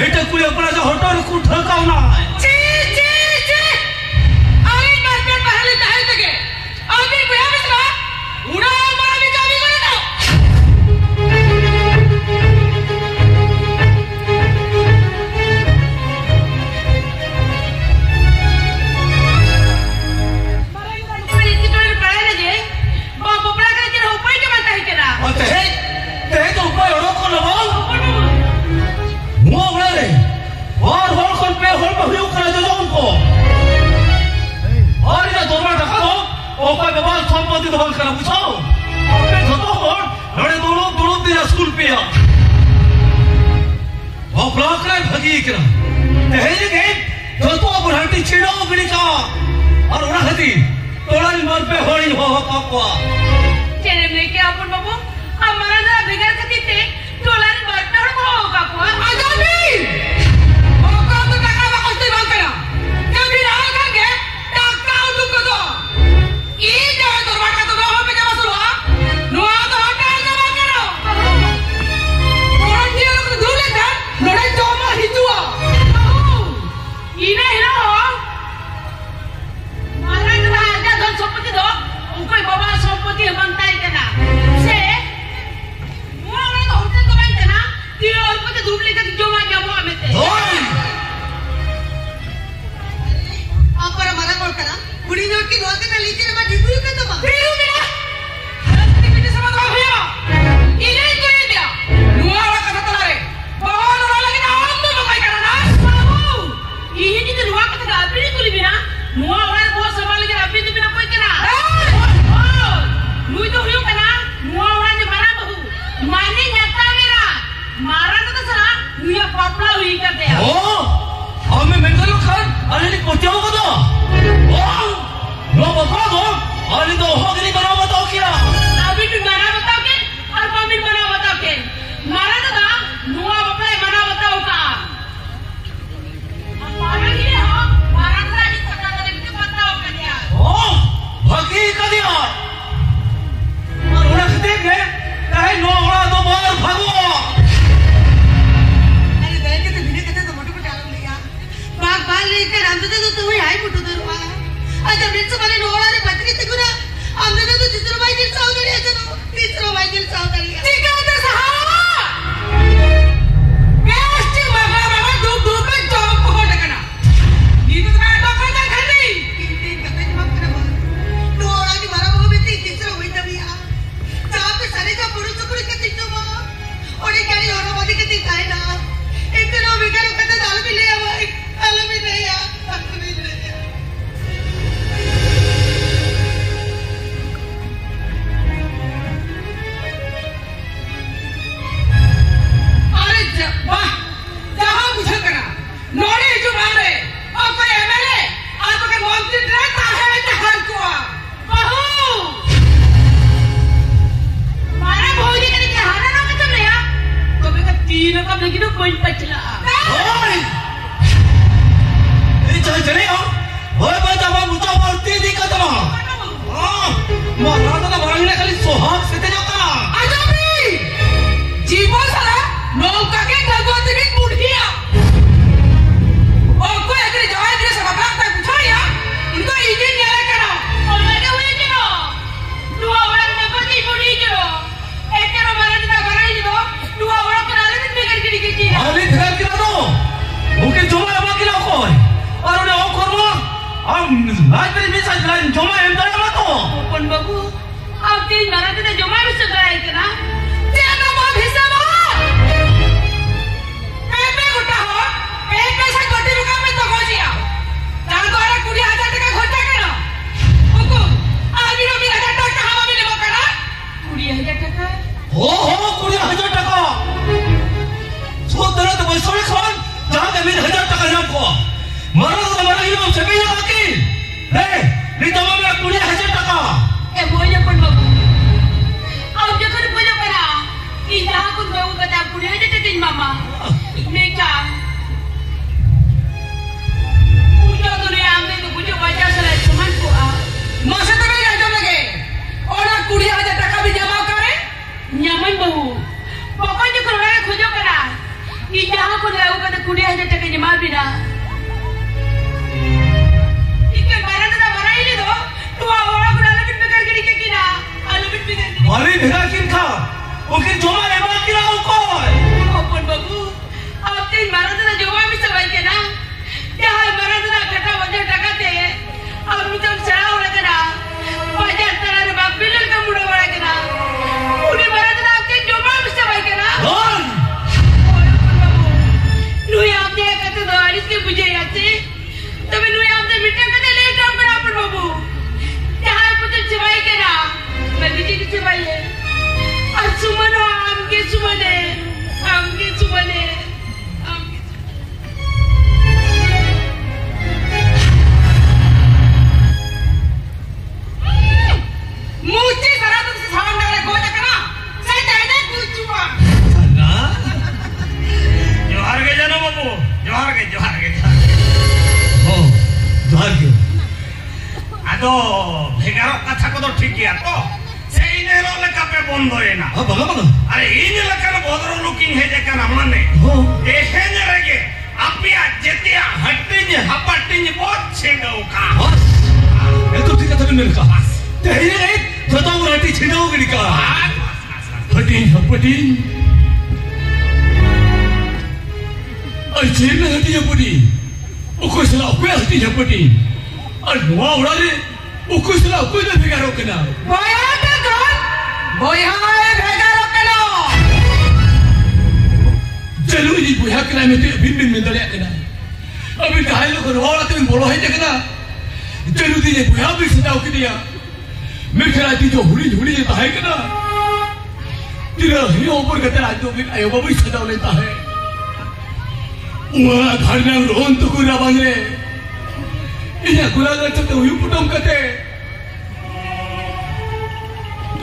এটা কুলে পড়া যা হটর কু ঠকাও না ছি ছি ছি আমি মারবে পহলে তাই থেকে আমি বিয়া বিসরা উড়া মারা বি কাবি করে দাও সম্পত্তি দখল করা বুঝো আপনি যত হন লড়ে দৌড় দৌড় দিয়ে স্কুল পেয়া वो ब्लॉक रे भगी करा तेरे के যত বুড়াটি ছিড়ো বিড়িকা আর ওরা হাতি তোড়াল মর पे होड़ी हो कापवा तेरे में क्या अपन बाबू हमारा ना बिगड़ कती थे टोलारी मरना हो कापवा आजादी ओ काम तो टका बा कष्ट बात करा कभी रहा करके टका उठो को ई जगह दरबार का तो हो पे जमा सुवा नुआ तो होटल जमा करो और ये लोग दूर ले जा लड़ाई जमा हिजुआ ई नहीं ना हो मारा ना आजा धन संपत्ति दो उनको बाबा संपत्ति बनता है क्या से वो वाला तो होटल तो बनता ना तीन और कुछ दूर लेकर जमा जमा में थे आप पर हमारा कौन करा बुरी नोट की नोट का लीजिए ना डिग्री का तो माँ डिग्री मेरा रस्ते में समझ रहा भैया इन्हें तो ये दिया नुआ वाला कथा तो लारे बहुत और लगे ना हम तो मकाई करा ना बाबू ये नहीं तो नुआ कथा का अभी नहीं कुली बिना नुआ वाला बहुत संभाल के अभी तो बिना कोई करा नुई तो हुई कना नुआ वाला ने मारा बहू मारने जाता मेरा मारा तो सला नुआ पापड़ा हुई कर दिया ओ हमें मेंटल खान अरे नहीं कोटियों को दो नो बाबा दो अरे तो हो गई बना बताओ क्या अभी तुम बना बताओ के और मम्मी बना बताओ के मारा तो ना नुआ बापड़ा बना बताओ का मारा ही है मारा तो राजी पता करे कितने बताओ का दिया ओ भगी का दिया और उन्हें देख ले कहे नो उड़ा दो बार भागो अरे देख के तो बिना कहते तो मोटे को डाल लिया बाग बाल लेकर आंदे तो तुम्हें हाई फुटो दरवा अच्छा बिट्स वाले नोड़ा रे बच के तिगुना आंदे तो तीसरा भाई दिल साउदरी है चलो तीसरा भाई दिल साउदरी है ठीक है उधर सहा बेस्ट बाबा बाबा धूप पे जॉब को ढकना ये तो मैं डॉक्टर का घर नहीं तीन कपड़े जमा कर नोड़ा की मारा वो भी तीसरा वही दबिया जहां पे सारे का पुरुष पुरुष के तीनों और ये क्या और वादी के तीन है ना इतना बिगड़ कहते दाल भी ले भाई दाल भी ले आ दाल भी ले अरे वाह जहां मुझे करा नोड़े जो मारे और कोई एमएलए और कोई मंत्री रहता है जहां को बहू मारा भौजी करे के हारा ना मतलब ले आ तो बेटा तीन का लेकिन कोई पचला ओए ये चल चले हो ओए बता बाबू मुझे बोलती दी कदम हां मारा तो ना बरंगने खाली सोहाग सेते जाता आजादी जीवन साला नौका के गलगोते की बुढ़िया और कोई अगर जवाब दे सब बात तक पूछाया इनको इजी नहीं आ करो और मैंने हुए करो दुआ वाला ने बची बुढ़ी करो एक करो मारा जितना बनाई दो दुआ वाला कराले में बिगड़ के की अरे फिर क्या दो उनके जमा अब किला कोई और उन्हें ओ करवा हम लाइब्रेरी में साथ लाइन जमा एम दरा मत हो अपन बाबू अब तीन मारा तो जमा भी सब है ना तेरा मां हिसाब पेपे गोटा हो पेपे से गोटी रुका में तो हो जिया जान को अरे 20000 टका घटा करो ओको आज भी 20000 टका हम भी लेबो करा 20000 टका हो 20000 टका सो तरह तो बसों खान जहां के 20000 टका जान को मारा तो मारा ही हम सभी ना बाकी रे नी तो में 20000 टका ए बोले पण बाबू अब देखो बोले करा ई जहां को मैं बता 20000 टका दिन मामा मैं क्या पूजा तो ले आमने तो मुझे वजह से सुमन को आ मासे तो मेरे आइटम लगे और 20000 टका भी जमा करे न्यामन बहू पकड़ जो करवाए खोजो करा Ija aku dah ukat kuliah aja cakap jemaah bina. Ikan barang tu dah barang ini tu. Tua orang aku dah lebih pikir kiri kena. Lebih pikir. Mari bhega kin kha. Okin joma ema kila ukoi. Open babu. Apa ini barang tu dah joma bisa baik kena. Jangan barang tu dah kata wajah taka te. Apa macam cara orang kena. Wajah tanah rebab bilal kamu dah orang kena. Udah barang tu dah apa joma bisa baik kena. Nui आपने कहते तो आरिस के बुझे आते तभी नui आपने meeting करते let out करा पर बाबू यहाँ पुत्र चिवाई के ना मैं बीजी की चिवाई है और सुमन हो आम के सुमने मुझे सारा तुम सामान डाले गोजा करा सही जाने कुछ चुमा जोहार के जाना बाबू जोहार के हो जोहार के आदो भेगारो कथा को तो ठीक है तो सेई नेरो लेका पे बंद होए ना हां भगवान अरे इन लेकर भद्र लुकिंग है जे kana माने हो देखे ने रगे अपिया जेतिया हट्टी ने हपट्टी ने बहुत छेड़ो का बस ये तो ठीक है तभी मेरे का तेरी नहीं तो तो राटी छिड़ाओगे का फटी हपटी और जेल में हटी हपटी वो कोई सला कोई हटी हपटी और नुआ उड़ा रे वो कोई सला कोई ना भेगा रोकना बोया ते कौन बोया है भेगा रोकना चलो ये बोया कना में तो बिन में दलिया कना अभी ढाई लोग नुआ उड़ा तो बोलो है जगना चलो ये बोया भी सजाओ के दिया मैं खराती जो हुड़ी ये है कना तेरा ही ऊपर का तेरा जो भी आयो बाबू सजाओ लेता है वहाँ घर में रोन तो कुरा बंगले इन्हें कुरा करते तो हुई पुटम करते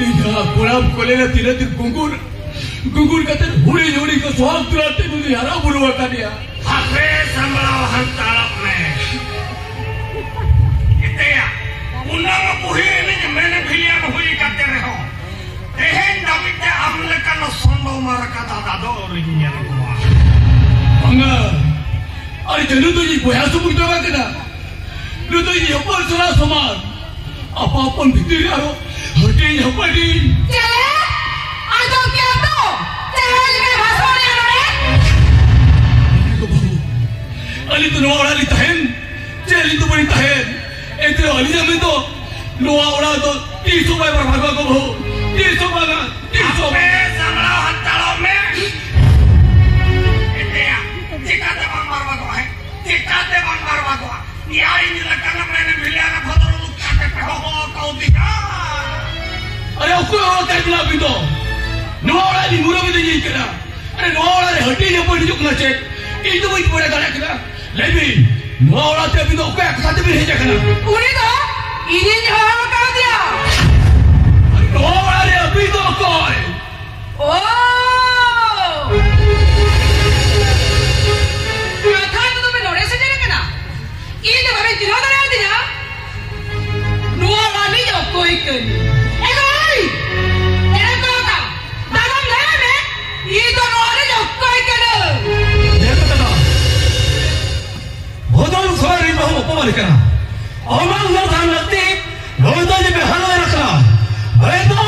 इन्हें कुरा कोले ना तीन गुंगुर करते हुड़ी को स्वागत कराते मुझे हरा बुरुआ कर दिया हाफे संभलाओ हम तालाब में इतना उन्नत बुही नहीं मैंने भिलिया में हुई करते रहो एहें दबिते हमले का न सोंदो मार का दादा दो रिंगिया लगवा अरे चलो तो ये बोया सब उठा के ना लो तो ये ऊपर चला समान आप अपन भीतर यारो हटे यहाँ पर ही चले आज क्या तो चले के भाषा नहीं आ रहे तो बाबू अली तो नवाड़ा ली तहन चली तो बड़ी तहन इतने अली जमे तो नवाड़ा तो 300 बार भागवा को भाऊ 300 बार 300 हाफे संभलाओ हम तालाब में चिकाते बंगार बागवा यार इन लड़का मैंने मिलिया ना भद्र लोग काटे पे हो कौ दिखा अरे उसको और कर दिला भी तो नवाड़ा नी मुरो भी तो ये करा अरे नवाड़ा रे हटी ने पड़ी जो ना चेक ये तो वही पड़ा करा करा लेकिन नवाड़ा ते भी तो क्या साथ में है जगना उन्हें तो इन्हें जवाब कर दिया नवाड़ा रे अभी तो कोई ओ कोई करी एगोई तेरे को का दागम ले में ये तो नोरे जो कोई करे देखो तो होदल सवारी बहु उपमार करा औमान न धान लगती रोदा जे बेहाल रखना अरे तो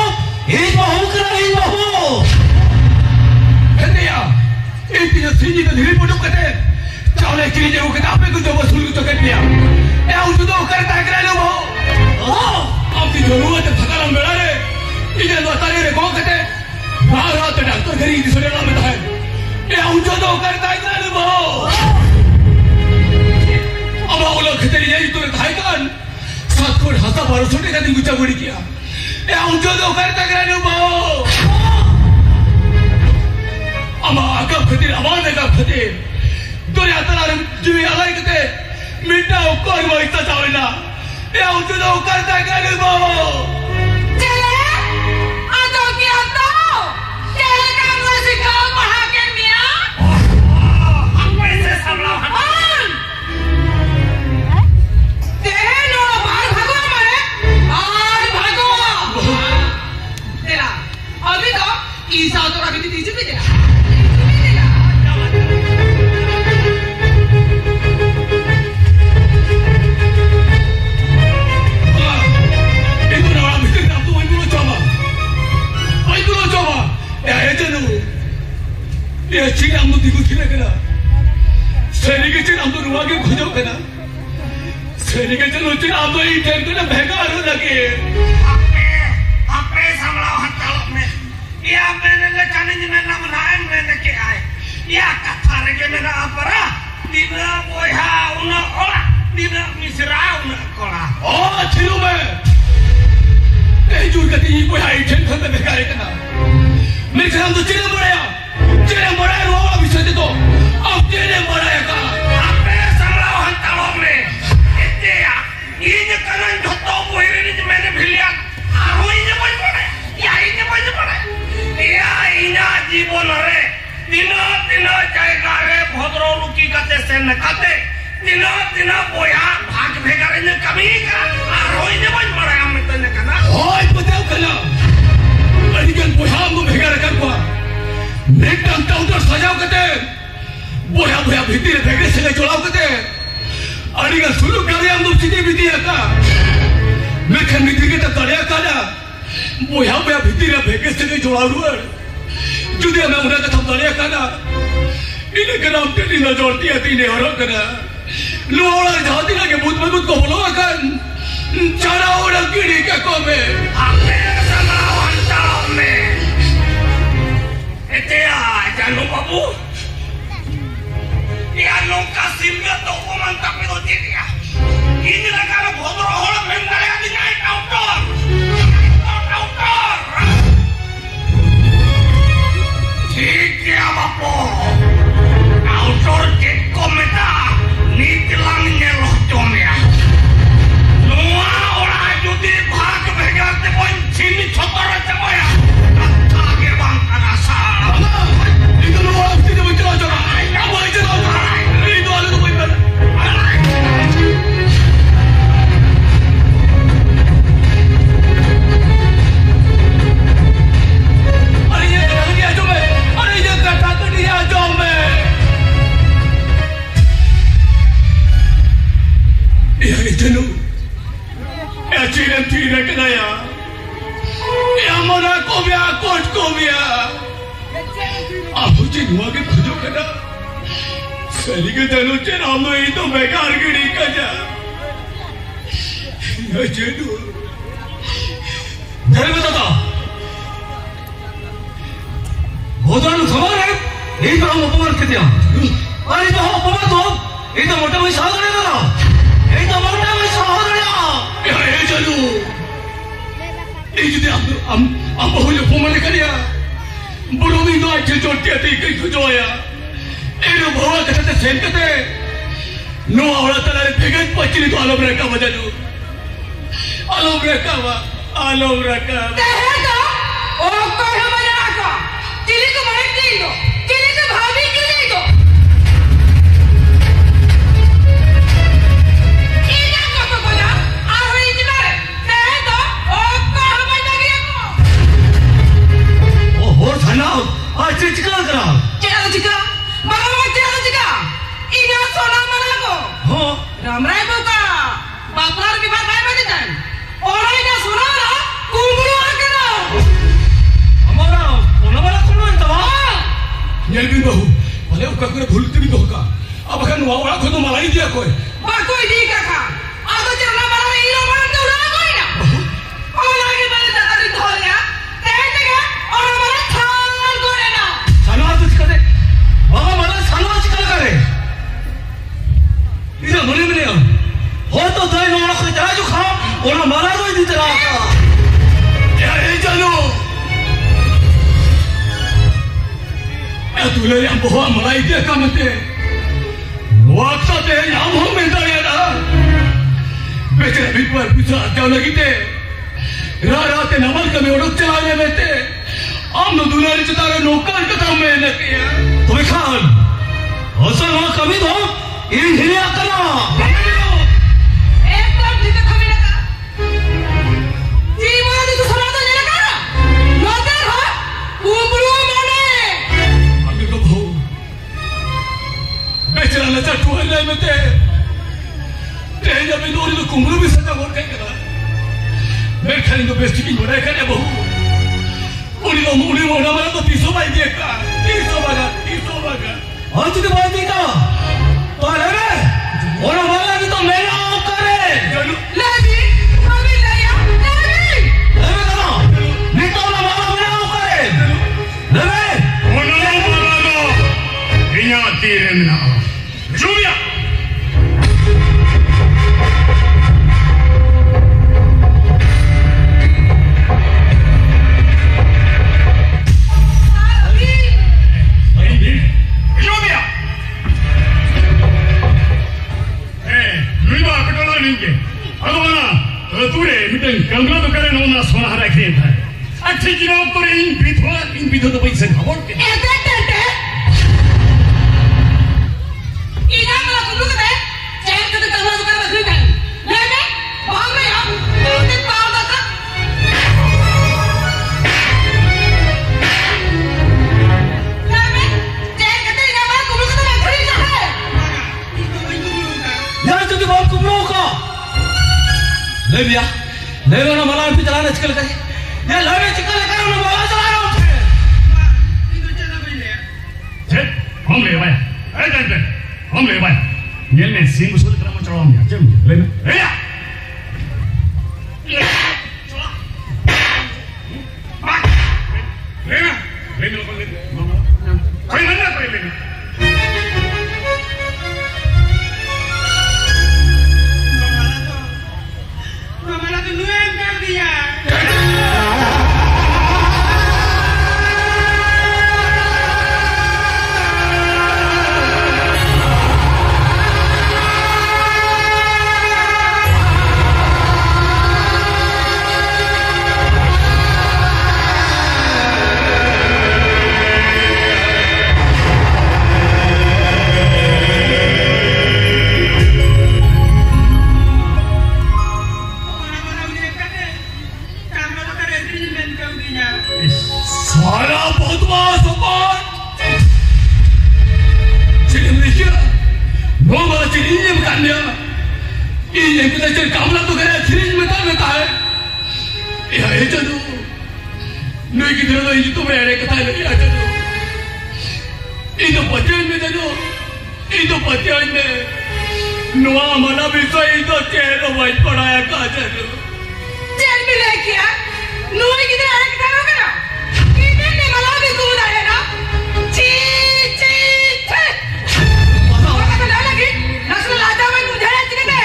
इस बहु करा इस बहु कन्या एक दिन सीजी तो धीरे पुटुक कटे चावले की जे उके आपे को जो वसूल तो कर दिया ए उस तो करता करा लो बहु ओ आपकी जरूरत है थकाला मेरा रे इधर तो तारे रे कौन कहते बाहर आते डॉक्टर घरी की सुने नाम है ये उनको तो करता है ना वो अब वो लोग तेरी यही तो है कान सात कोट हंसा बारो छोटे का दिन गुच्चा गुड़ी किया ये उनको तो करता है ना वो अब आका फतेह अमान का फतेह तो यार तारे जीवी अलग कहते मिट्टा ऊपर वो इतना चावला या उनको तो करता है ना वो चले आज क्या तो चले काम ना सिखाओ पढ़ा के मियां ऐसे संभलाओ हम तेरे नो बाहर भागो हमारे बाहर भागो तेरा अभी तो ईसा तो अभी तीसरी भी तेरा चीन हम दिगु थिले कना सेनी के चीन हम रुआ के खोजो कना सेनी के चीन उचिन हम ई टेम कना भेगारो लगे आपे संभलाओ हटाओ में या मैंने लेकाने जी में नाम नायन मैंने के आए या कथा रे के मेरा अपरा दिना बोया उना ओला दिना मिसरा उना कोला ओ थिलु में ए जुर कति ई बोया ई टेम कना भेगारे कना मैं हम तो चीन बड़ा रुआ विषय दे तो अब तेरे बड़ा का आपे संभलाओ हटाओ में इते या इन कनन धतो बोहिरे नि मैंने भिलिया आरो इन बज पड़े या इन बज पड़े या इना जीवन रे दिना दिना जायगा रे भद्रो लुकी कते से न कते दिना दिना बोया भाग भेगारे ने कमी का आरो इन बज पड़े हम तने कना होय बताओ कना अनिगन बोया हम भेगारे कर को नेटम काउंटर सजाओ कते बोया बोया भीतर भेगे से जोड़ाओ कते अनिगन सुलु करे हम सीधी बीती का मैं खन नीति के तड़िया काला बोया बोया भीतर भेगे से जोड़ाओ रुअर जुदे मैं उन्हें कथा तड़िया काला इन्हें कराम तेरी न जोड़ती है तीने हरो कना लोड़ा जाती लगे भूत मजबूत को बोलो अकन चारा ओड़ा कीड़ी के को में आपे संभलाओ हटाओ में एतेया जानो बाबू या लोका सिंगा तो कोमन तापे दो दिया इन लगा रे भद्र होड़ भेंगारे आदि नाइ काउंटर ठीक है बापू काउंटर के कोमेटा नीत लांगे लोटो में नोआ ओड़ा जुदी भाग भेगाते बन छिनी छतर चमया कथा के बांकना सा इधर वो आप सीधे बच्चा चला अब आई चला ये तो आलू तो कोई बात अरे ये कटा दिया जो मैं अरे ये कटा दिया जो मैं ये जनू ये चीज़ ठीक रखना यार ये हमारा कोबिया कोट कोबिया आप जिन हुआ के खुजो कना सली के दिनों चे राम ही तो बेकार गिरी कजा ये जेडू धर्म बताता भोजन खबर है यही तो हम अपमान करते हैं अरे तो हम अपमान तो ये तो मोटा भाई साधने करा ये तो मोटा भाई साधने ये जेडू ये जिधे हम बहुले अपमान करिया बुढ़ों तो अच्छे चोटी आती कहीं खुजोया एरो भवा कहते सेन कहते नो आवड़ा तलारे भेगत पचली तो आलोक रखा बजालू आलोक रखा तेहेगा ओ कोई मजा का चिली को मार दी दो चिली को भाभी के ले दो इना को बोला आहो इतना तेहेगा ओ कोई मजा गया ओ हो थाना आज चिकन करा चिका बराबर चिका इना सोना मना को हो राम राय बुका बापरार के बात है मत जान और इना सोना ना कुमड़ो आकरा हमारा ओना कोनो तवा नेलबी बहु भले उका करे भूलते भी होगा अब अगर वावड़ा को तो मलाई दिया कोई बा कोई दी का खा अब चरना मारा हीरो मार दे उड़ा कोई ना और आगे मैंने दादा धो लिया तेरे का और हमारा थान गोरे ना सानवा तो करे बाबा मारा सानवा चिकन करे इधर मने मने हो तो दाई नोड़ा को जरा जो खा और मारा तो इधर चला का ये जानो तुले हम बहुत मलाई दिया का मते वक्त ते हम हो में दाया ना बेचारे बिल्कुल पिछड़ा जाओ लगी ते राते नमल कमे उड़क चलाने में ते हम दुनिया रे तारे नौकर कथा में न किया तुम्हें खान असल वहां कमी दो इन हिलिया करा एकदम ठीक कमी लगा जीवन दी तो सुना तो ले लगा नजर हो कुमड़ो माने अभी तो भाऊ बेचारा लचा टुहले में ते जब इधर तो कुमड़ो भी सजा बोल के करा मैं खाली तो बेस्टी की बड़ा करने बहु उन्हीं को मुड़ी मोड़ा वाला तो तीसों भाई देखा और तुझे बोल दी तो ले बे और वाला की तो मेरा करे ले भी अभी ले या ले ले बे करो नहीं तो ना वाला मेरा करे ले बे Ono malaga. Inya tiremna. Jumia. Jumia. Luiba katola ninge. Adona, ture miten ganga to kare no na sona hara khen hai. Achhi jinaab tore in bidho to paisa khabor ke. Ina mala kumlu kete chain kete kalma to kare badri kai le be bahang me ya te pav da ka le be chain kete ina mala kumlu kete badri ka hai यार तुझे बहुत कुमरो का ले भैया ले लो ना मला पे चलाना चिकल करे ये ले बे चिकल करे ना मला चला रहा हूं Cek, हम ले भाई हम ले भाई ये ने सिंह मुझे तो करना चाहूँ मैं चल ले या ले कोई ना कोई ले Mamala tu nuan kar diya सारा बदमाश अपन चलिए देखिए वो वाला चीज ये करने ये कितना चल कामला तो करे सीरीज में था है ये चलो नहीं किधर तो ये तो मेरे कथा नहीं आ चलो ये तो बच्चे में चलो ये तो बच्चे में नुआ मना भी तो ये तो चेहरा वाइट पड़ाया का चलो चल भी ले किया nuai kiधर आया किधर हो गया किधर ने मला भी दूर आया ना ची ची थे माता का डाला की नस्ल लाजा में मुझे चिने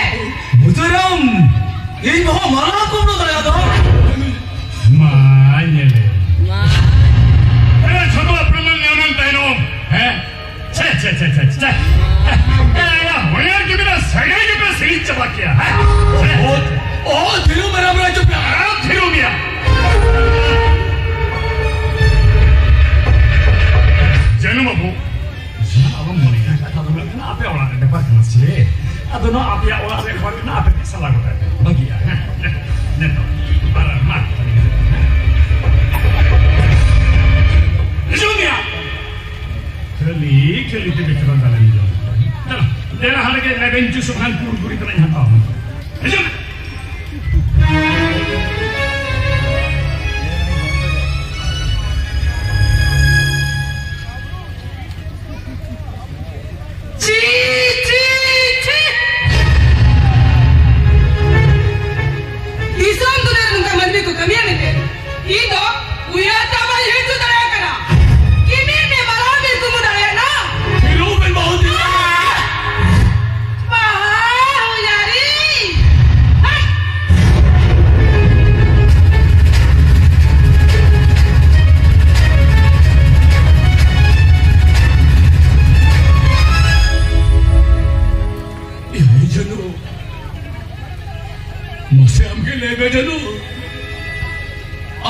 मुजरम ये बहुत मारा को न दया दो मान्यले छोटो प्रमाण न्यामन ताइनो है छे या वया के बिना सगाई के पे सही चबा किया है ओ थिरु मेरा बड़ा चुप थिरु मिया Jangan abang mau nikah, atau apa orang ada dapat nasi, atau apa orang ada dapat apa salah kita, bagi ya, neto, barang mat, Jumia, keli tu betul dalam ini, dah harga level justru kan kur itu yang tahu, Jum.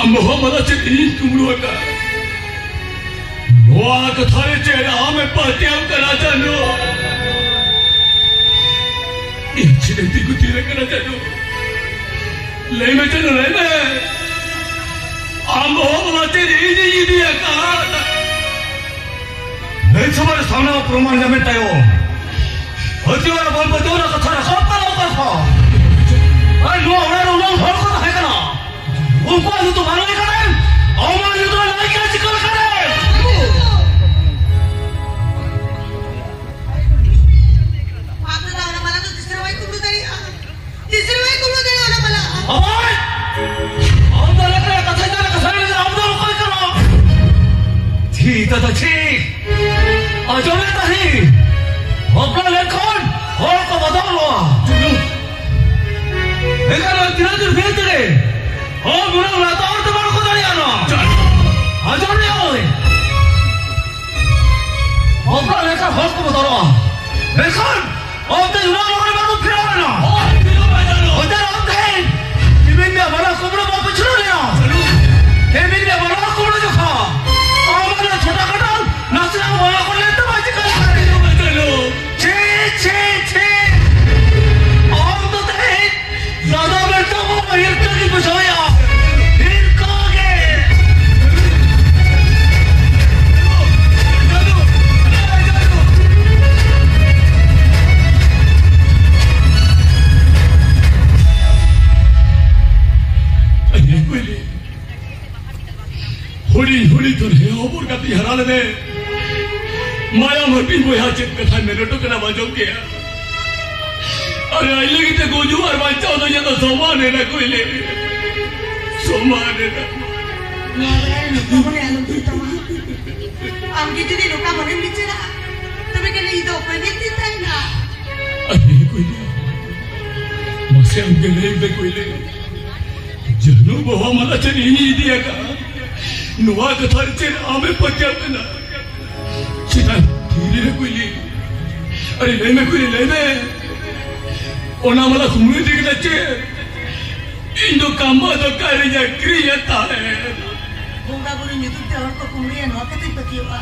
Muhammad Cedin kumluaka. Noa kathare cera hame patiam kara jano. Incidenti ko tira kara jano. Leme jano leme. Muhammad Cedin ini ka. Nei samar sana proman jame tayo. Hati wala bol bol na kathara khapa na ka. Ay no orang hor ko hai kana. उनको आलू तो मारने का है, और मारने तो लड़ाई का चिकन का है। Ajarnya tadi. Hopla lekon. Hol ko badal lo. Ekan tidak terbiasa. Oh, bulan lata orang tu baru kau tanya no. Ajarnya oi. Hopla lekon hol ko badal lo. Lekon. Oh, tu orang orang baru firman no. Oh, firman no. Oh, dah orang tu. Ibin dia baru kubur bapa curu ni no. Ibin dia baru kubur juga. Oh, mana छोटा कटा नाचना वाला को लेते बाजी कर रहे हो बच्चों छे छे छे और तो थे ज़्यादा बैठो वो बाहर की बुझाया फिर कहोगे अरे कोई होली तो है ओपर का ती हरा ले माया मटी को यहाँ चित कथा मेरे तो कना बाजो के अरे आइले की ते गोजू और बांचा तो ये तो सोमान है ना कोई ले सोमान है ना Ngapain lu kamu ni alam kita mah? Am gitu di luka mana bicara? Tapi kena hidup banyak kita na. अरे कोई ले मसे हम के ले कोई ले जनो बवा मला चली ही दिया का नुआ कथा चेन आमे पक्या कना चिना धीरे कोई ले अरे ले में कोई ले में ओना मला घूमने दिख लचे इंदो कामा तो करे जा क्रियता है Bunga bulu nyutup tahun kau kumriya nuah kata ipakiwa.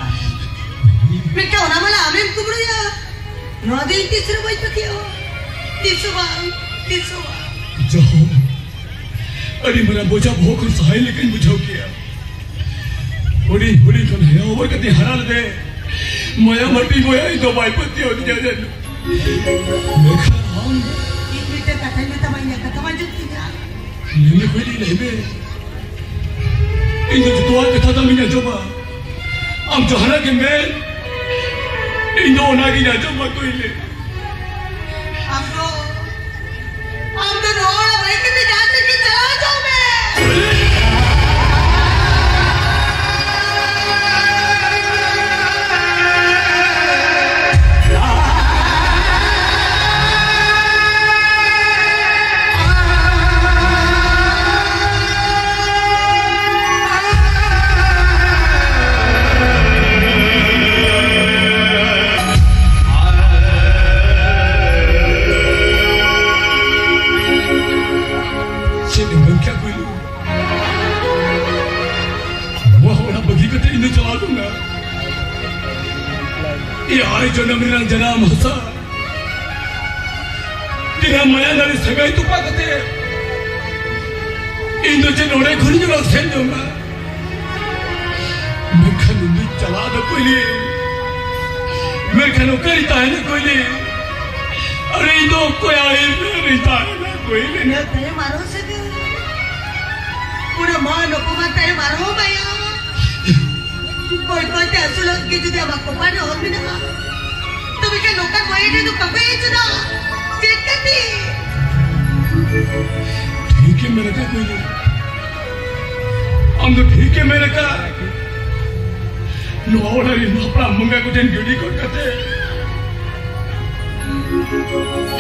Mereka orang malah amem kumriya. Nuah dia itu seru baik pakiwa. Disuwa. जाओ अरे मेरा बोझा बहुत कुछ सहाय लेकिन बुझाओ किया होली तो है ओवर कती हरा ले माया मटी को है तो बाई पत्ती होती जाए देखा हम Ini kita katanya tamanya kata macam tiga. लेने कोई नहीं ले इन जो तो कथा था मैंने जो बा हम जो हरा के मैं इन दो ना की ना जो बा कोई ले Am tu nuah baik kita jatuh kita jauh me. जो नमरिना जनाम हसा तेरा माया नारी सगाई तो पाते इंदो जे नोड़े खुली जो सेन जोगा मैं खनुंदी चला दो कोई ले मैं खनु करीता है ना कोई ले अरे इंदो कोई आए करीता है ना कोई ले ना तेरे मारो सके पूरा मान अपमान तेरे मारो भैया कोई ते असुल के जुदे अब को पार हो भी ना तो भी क्या नौकर कोई नहीं तो कभी इतना चिट्ठी ठीक है मेरे का कोई नहीं हम तो ठीक है मेरे का नुआवला री अपना मंगा को जन ड्यूटी को करते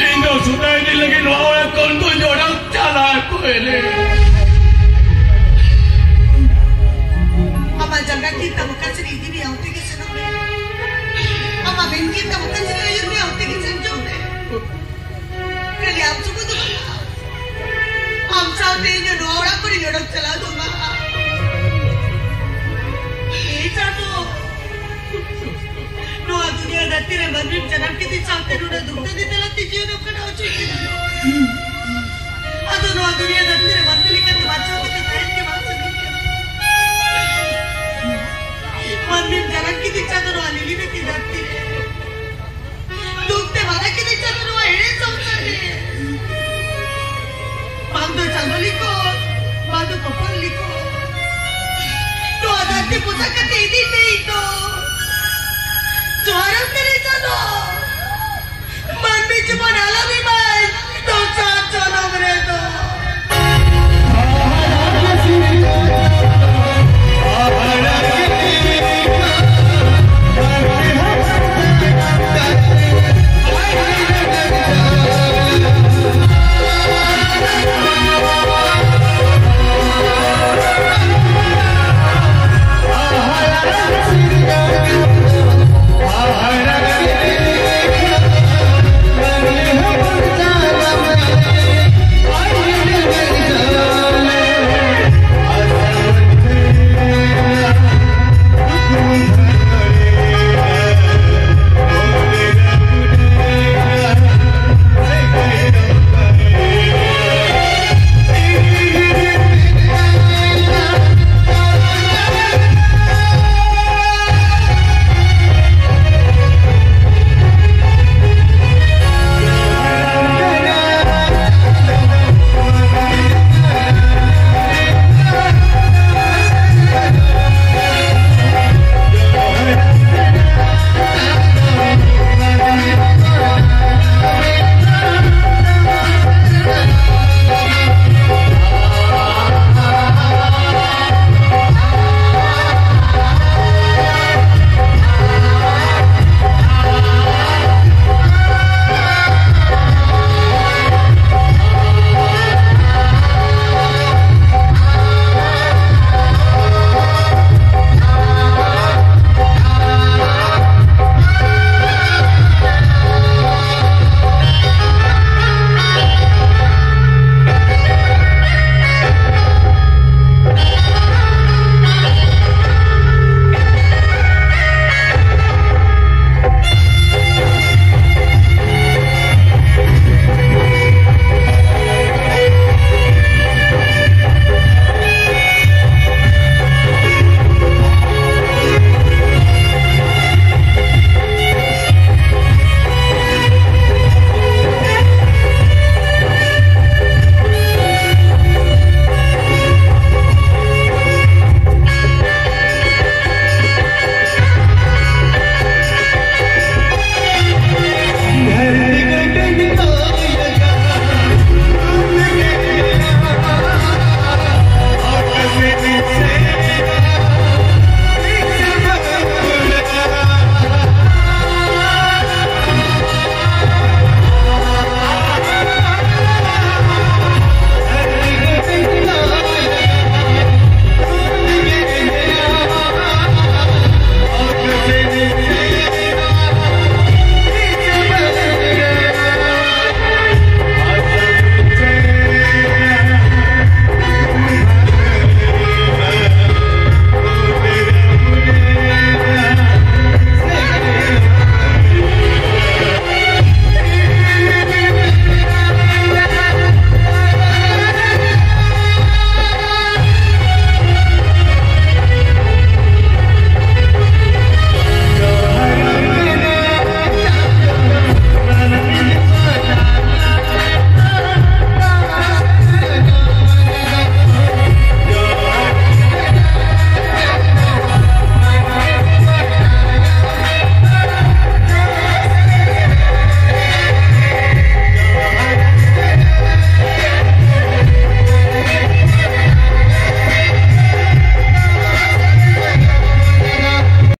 इंदो सुनाई नहीं लगी नुआवला कौन तो जोड़ा चला कोई ले Ama jangan kita bukan sedih ni auto ke senang ni. Ama ben kita bukan sedih ni auto ke senang ni. Kali am cukup tu mana? Am sahaja ini dua orang pun ini orang cela tu mana? Ini satu. Dua dunia dah tiada banding jangan kita sahaja dua